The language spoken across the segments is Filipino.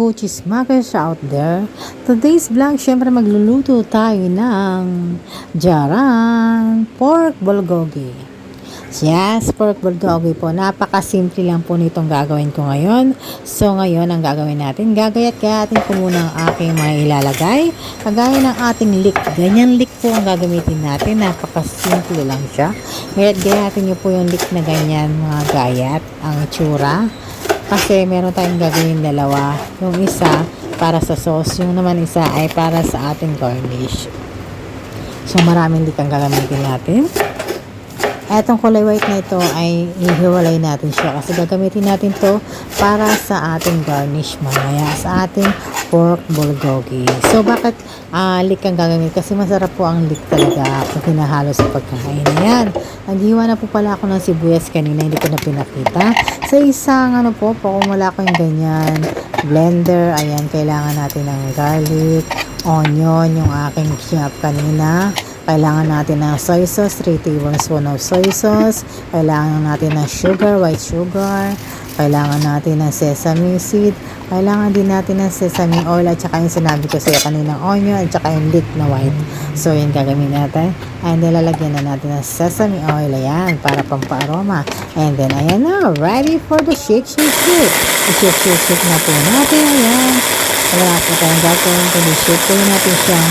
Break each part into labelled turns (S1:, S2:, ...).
S1: hello chismakers out there. Today's vlog, syempre magluluto tayo ng jaran pork bulgogi. Yes, pork bulgogi po. Napakasimple lang po nitong gagawin ko ngayon. So ngayon, ang gagawin natin, gagayat-gayatin ko muna ang aking mga ilalagay. Kagaya ng ating lick. Ganyan lick po ang gagamitin natin. Napakasimple lang siya. Gayat-gayatin nyo po yung lick na ganyan, mga gayat, ang itsura. Kasi meron tayong gagawin dalawa. Yung isa para sa sauce, yung naman isa ay para sa ating garnish. So maraming lick ang gagamitin natin. Etong kulay white na ito ay ihiwalay natin siya kasi gagamitin natin to para sa ating garnish mamaya sa ating pork bulgogi. So bakit lick ang gagamit? Kasi masarap po ang lick talaga pag hinahalo sa pagkain. Ayan, naghiwa na po pala ako ng sibuyas kanina, hindi ko na pinakita. Sa isang wala ko yung ganyan blender. Ayan, kailangan natin ng garlic, onion, yung aking chop kanina. Kailangan natin ng soy sauce, 3 tablespoons of soy sauce. Kailangan natin ng sugar, white sugar. Kailangan natin ng sesame seed. Kailangan din natin ng sesame oil at saka yung sinabi ko sa'yo kaninang onion at saka yung leek na white. So, yun gagawin natin. And then, lalagyan na natin ng sesame oil. Ayan, para pampaaroma. And then, ayan na. Ready for the shake. I-shake na po natin. Ayan. Wala po tayong gagawin. Kundi shake po natin siyang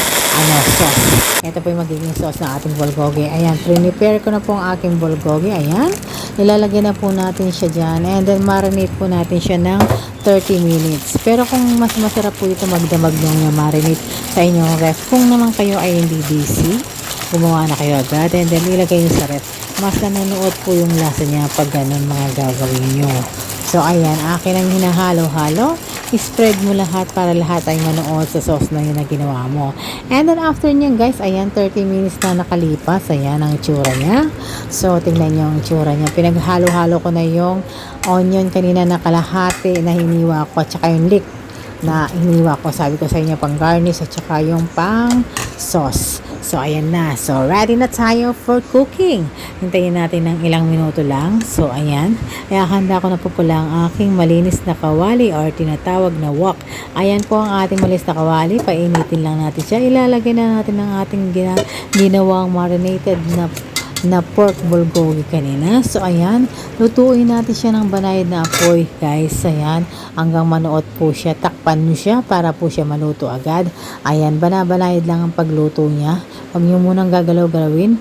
S1: sauce. Ito po yung magiging sauce ng ating bulgogi. Ayan, prepare ko na po ang aking bulgogi. Ayan, ilalagay na po natin siya dyan. And then, marinate po natin siya ng 30 minutes. Pero kung mas masarap po ito magdamag nyo marinate sa inyong ref. Kung naman kayo ay hindi busy, gumawa na kayo agad. And then, ilagay nyo sa ref. Mas nanonood po yung lasa niya pag ganun mga gagawin nyo. So, ayan, akin ang hinahalo-halo. I-spread mo lahat para lahat ay manood sa sauce na yun na ginawa mo. And then after nyan guys, ayan, 30 minutes na nakalipas. Ayan ang itsura niya. So, tingnan nyo ang itsura niya. Pinaghalo-halo ko na yung onion kanina na kalahati na hiniwa ko at saka yung leek na hiniwa ko. Sabi ko sa inyo pang garnish at saka yung pang sauce. So, ayan na. So, ready na tayo for cooking. Hintayin natin ng ilang minuto lang. So, ayan. Kaya handa ko na po pala ang aking malinis na kawali or tinatawag na wok. Ayan po ang ating malinis na kawali. Painitin lang natin siya. Ilalagay na natin ang ating ginawang marinated na pork bulgogi kanina. So, ayan. Lutuin natin siya ng banayad na apoy, guys. Ayan. Hanggang manuot po siya. Takpan nyo siya para po siya maluto agad. Ayan. Banabanayad lang ang pagluto niya. Huwag nyo munang gagalaw-galawin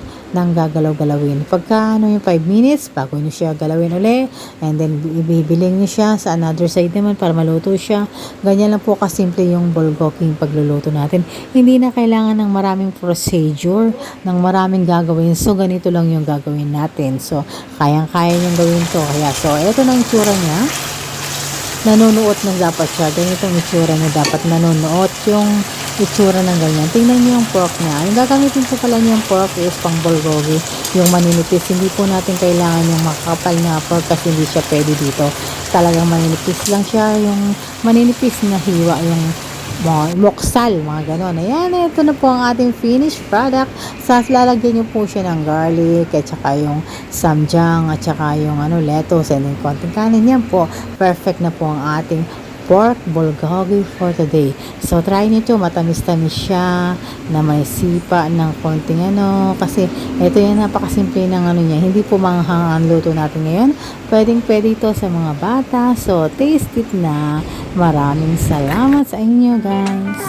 S1: Pagka yung 5 minutes, bago nyo siya galawin uli. And then, ibibiling nyo siya sa another side naman para maluto siya. Ganyan lang po kasimple yung bulgogi pagluluto natin. Hindi na kailangan ng maraming procedure, ng maraming gagawin. So, ganito lang yung gagawin natin. So, kayang-kaya nyo gawin to. Kaya, so, ito na yung itsura niya. Nanunuot na dapat siya. Ganito yung itsura niya. Dapat nanunuot yung itsura ng ganyan. Tingnan niyo yung pork niya. Yung gagamitin po pala niyo yung pork is pang bulgogi. Yung maninipis. Hindi po natin kailangan yung makakapal na pork kasi hindi siya pwede dito. Talagang maninipis lang siya. Yung maninipis na hiwa. Yung moksal. Mga ganon. Ayan. Ito na po ang ating finished product. Lalagyan niyo po siya ng garlic at saka yung samjang at saka yung lettuce and then konting kanin. Yan po. Perfect na po ang ating pork bulgogi for today. So, try nyo ito. Matamis-tamis siya na may sipa ng konting kasi ito yung napakasimple ng niya. Hindi po manghang ang luto natin ngayon. Pwedeng-pwede ito sa mga bata. So, taste it na. Maraming salamat sa inyo, guys.